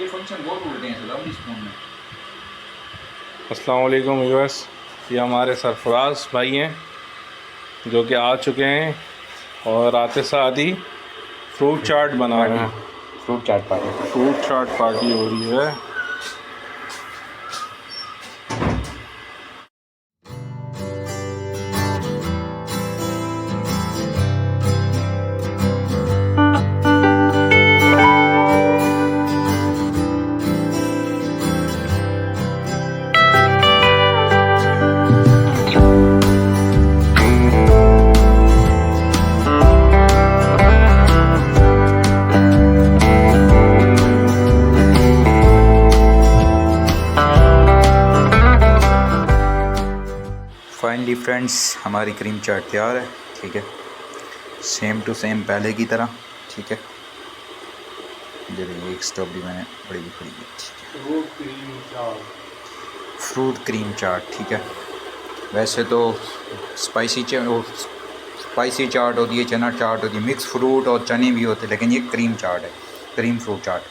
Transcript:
ये फंक्शन बहुत उल्टे हैं सलाम इस फ़ोन में। अस्सलाम वालेकुम व्यूअर्स, ये हमारे सरफराज भाई हैं जो कि आ चुके हैं और आते साथ ही फ्रूट चाट बना रहे हैं। फ्रूट चाट पार्टी। फ्रूट चाट पार्टी हो रही है। फाइनली फ्रेंड्स, हमारी क्रीम चाट तैयार है। ठीक है, सेम टू सेम पहले की तरह। ठीक है, एक स्ट्रॉबेरी मैंने बड़ी भी खड़ी है। ठीक है, फ्रूट क्रीम चाट। ठीक है, वैसे तो स्पाइसी चाट होती है, चना चाट होती है, मिक्स फ्रूट और चने भी होते हैं, लेकिन ये क्रीम चाट है, क्रीम फ्रूट चाट।